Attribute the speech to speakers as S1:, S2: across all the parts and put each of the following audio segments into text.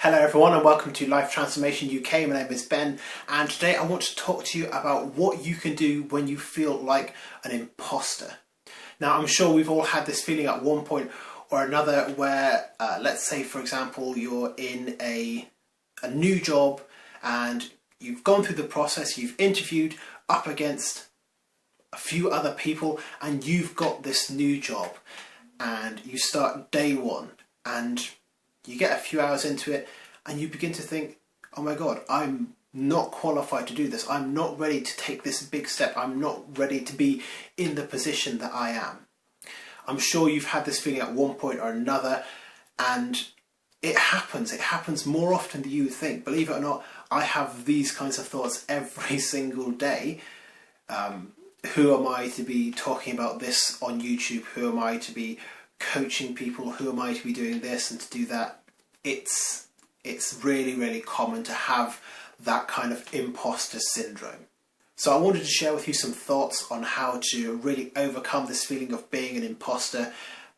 S1: Hello everyone and welcome to Life Transformation UK. My name is Ben and today I want to talk to you about what you can do when you feel like an imposter. Now I'm sure we've all had this feeling at one point or another where let's say for example you're in a new job and you've gone through the process, you've interviewed up against a few other people and you've got this new job and you start day one and you get a few hours into it and you begin to think, oh my god, I'm not qualified to do this. I'm not ready to take this big step. I'm not ready to be in the position that I am. I'm sure you've had this feeling at one point or another, and it happens. It happens more often than you would think. Believe it or not, I have these kinds of thoughts every single day. Who am I to be talking about this on YouTube? Who am I to be coaching people? Who am I to be doing this and to do that? It's really, really common to have that kind of imposter syndrome. So I wanted to share with you some thoughts on how to really overcome this feeling of being an imposter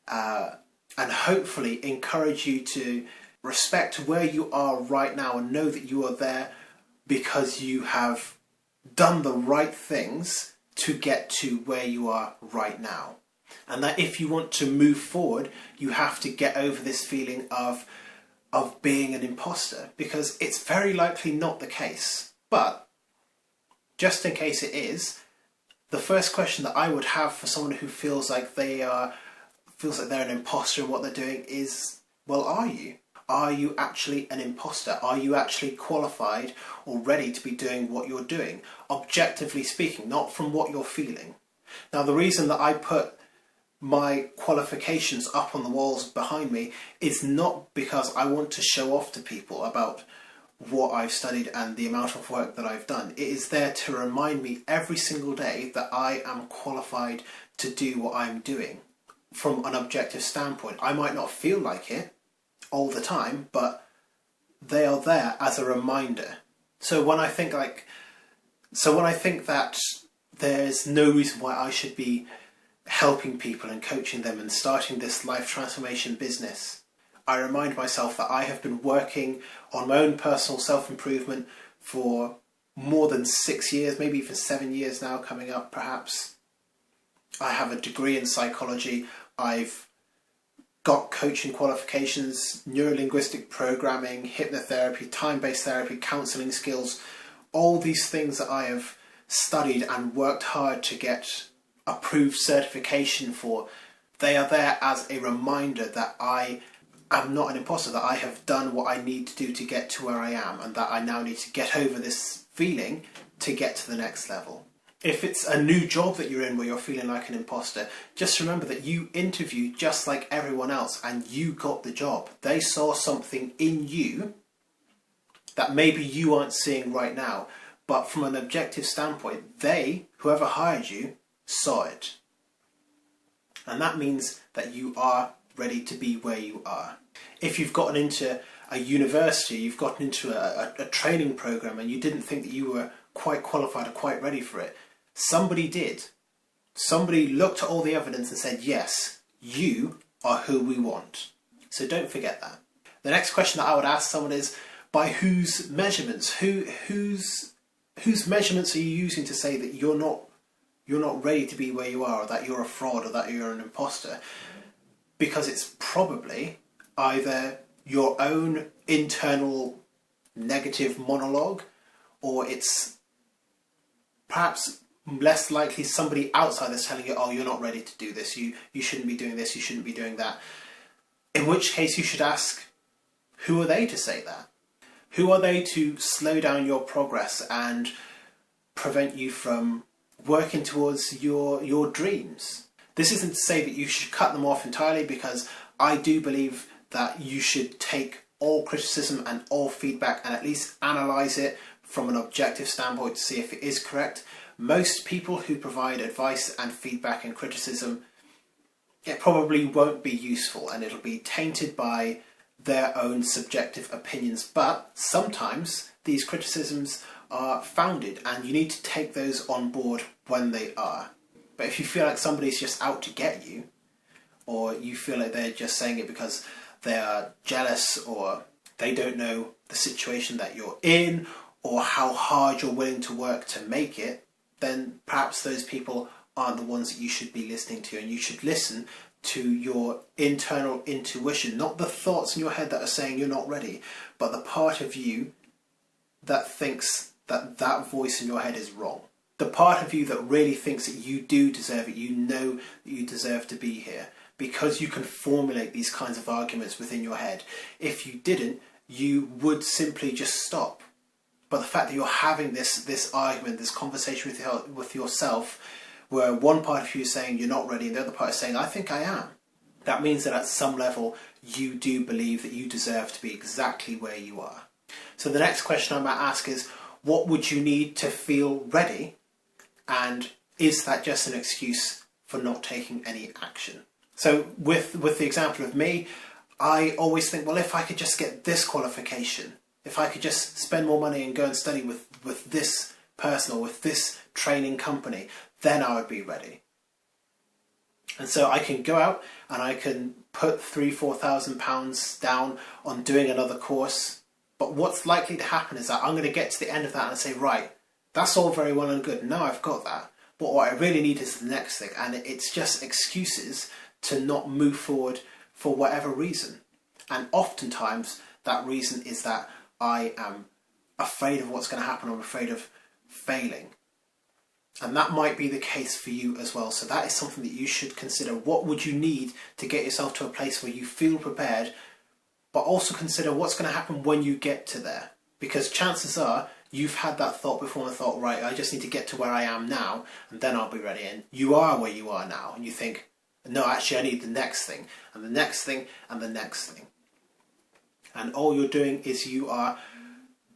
S1: and hopefully encourage you to respect where you are right now and know that you are there because you have done the right things to get to where you are right now. And that if you want to move forward, you have to get over this feeling of being an imposter, because it's very likely not the case. But just in case it is, the first question that I would have for someone who feels like they're an imposter in what they're doing is, well, are you? Are you actually an imposter? Are you actually qualified or ready to be doing what you're doing? Objectively speaking, not from what you're feeling. Now, the reason that I put my qualifications up on the walls behind me is not because I want to show off to people about what I've studied and the amount of work that I've done. It is there to remind me every single day that I am qualified to do what I'm doing from an objective standpoint. I might not feel like it all the time, but they are there as a reminder. So when I think that there's no reason why I should be helping people and coaching them and starting this life transformation business, I remind myself that I have been working on my own personal self-improvement for more than 6 years, maybe even 7 years now coming up perhaps. I have a degree in psychology. I've got coaching qualifications, neuro-linguistic programming, hypnotherapy, time-based therapy, counselling skills, all these things that I have studied and worked hard to get approved certification for. They are there as a reminder that I am not an imposter, that I have done what I need to do to get to where I am, and that I now need to get over this feeling to get to the next level. If it's a new job that you're in where you're feeling like an imposter, just remember that you interviewed just like everyone else and you got the job. They saw something in you that maybe you aren't seeing right now, but from an objective standpoint, whoever hired you, saw it. And that means that you are ready to be where you are. If you've gotten into a university, you've gotten into a training program and you didn't think that you were quite qualified or quite ready for it, somebody did. Somebody looked at all the evidence and said, yes, you are who we want. So don't forget that. The next question that I would ask someone is, by whose measurements? Whose measurements are you using to say that you're not ready to be where you are, or that you're a fraud, or that you're an imposter? Because it's probably either your own internal negative monologue, or it's perhaps less likely somebody outside that's telling you, oh, you're not ready to do this, you shouldn't be doing this, you shouldn't be doing that. In which case you should ask, who are they to say that? Who are they to slow down your progress and prevent you from working towards your dreams? This isn't to say that you should cut them off entirely, because I do believe that you should take all criticism and all feedback and at least analyse it from an objective standpoint to see if it is correct. Most people who provide advice and feedback and criticism, it probably won't be useful and it'll be tainted by their own subjective opinions, but sometimes these criticisms are founded and you need to take those on board when they are. But if you feel like somebody's just out to get you, or you feel like they're just saying it because they are jealous or they don't know the situation that you're in or how hard you're willing to work to make it, then perhaps those people aren't the ones that you should be listening to, and you should listen to your internal intuition, not the thoughts in your head that are saying you're not ready, but the part of you that thinks that that voice in your head is wrong. The part of you that really thinks that you do deserve it, you know that you deserve to be here, because you can formulate these kinds of arguments within your head. If you didn't, you would simply just stop. But the fact that you're having this argument, this conversation with yourself, where one part of you is saying you're not ready and the other part is saying I think I am, that means that at some level you do believe that you deserve to be exactly where you are. So the next question I might ask is, what would you need to feel ready? And is that just an excuse for not taking any action? So with the example of me, I always think, well, if I could just get this qualification, if I could just spend more money and go and study with this person or with this training company, then I would be ready. And so I can go out and I can put £3,000-4,000 down on doing another course. But what's likely to happen is that I'm going to get to the end of that and say, right, that's all very well and good. Now I've got that. But what I really need is the next thing. And it's just excuses to not move forward for whatever reason. And oftentimes that reason is that I am afraid of what's going to happen. I'm afraid of failing. And that might be the case for you as well. So that is something that you should consider. What would you need to get yourself to a place where you feel prepared, but also consider what's going to happen when you get to there. Because chances are you've had that thought before and thought, right, I just need to get to where I am now and then I'll be ready. And you are where you are now. And you think, no, actually I need the next thing and the next thing and the next thing. And all you're doing is you are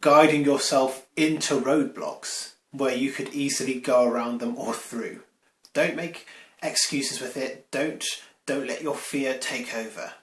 S1: guiding yourself into roadblocks where you could easily go around them or through. Don't make excuses with it. Don't let your fear take over.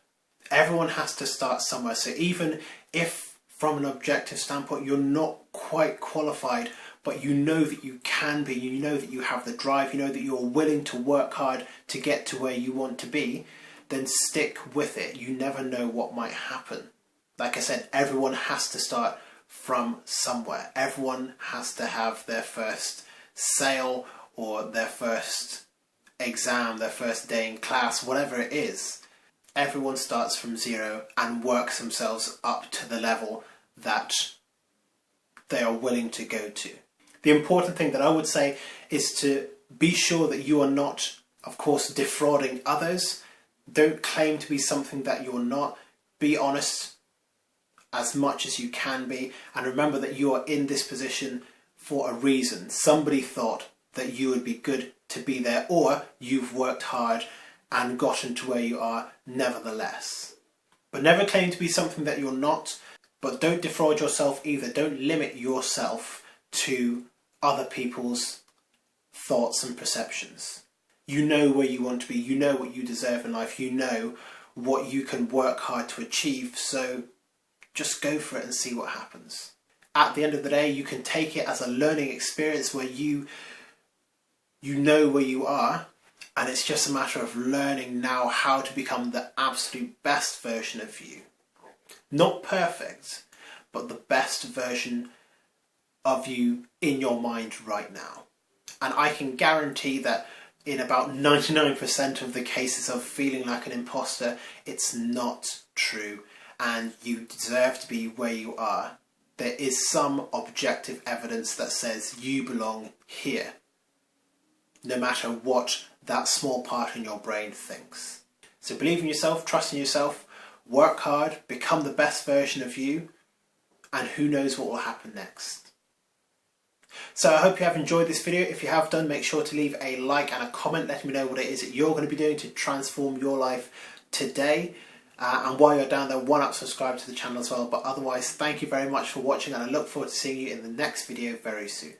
S1: Everyone has to start somewhere. So even if from an objective standpoint you're not quite qualified, but you know that you can be, you know that you have the drive, you know that you're willing to work hard to get to where you want to be, then stick with it. You never know what might happen. Like I said, everyone has to start from somewhere. Everyone has to have their first sale or their first exam, their first day in class, whatever it is. Everyone starts from zero and works themselves up to the level that they are willing to go to. The important thing that I would say is to be sure that you are not, of course, defrauding others. Don't claim to be something that you're not. Be honest as much as you can be, and remember that you are in this position for a reason. Somebody thought that you would be good to be there, or you've worked hard and gotten to where you are nevertheless. But never claim to be something that you're not, but don't defraud yourself either. Don't limit yourself to other people's thoughts and perceptions. You know where you want to be, you know what you deserve in life, you know what you can work hard to achieve, so just go for it and see what happens. At the end of the day, you can take it as a learning experience where you know where you are, and it's just a matter of learning now how to become the absolute best version of you. Not perfect, but the best version of you in your mind right now. And I can guarantee that in about 99% of the cases of feeling like an imposter, it's not true. And you deserve to be where you are. There is some objective evidence that says you belong here, no matter what that small part in your brain thinks. So believe in yourself, trust in yourself, work hard, become the best version of you, and who knows what will happen next. So I hope you have enjoyed this video. If you have done, make sure to leave a like and a comment letting me know what it is that you're going to be doing to transform your life today. And while you're down there, why not subscribe to the channel as well? But otherwise, thank you very much for watching, and I look forward to seeing you in the next video very soon.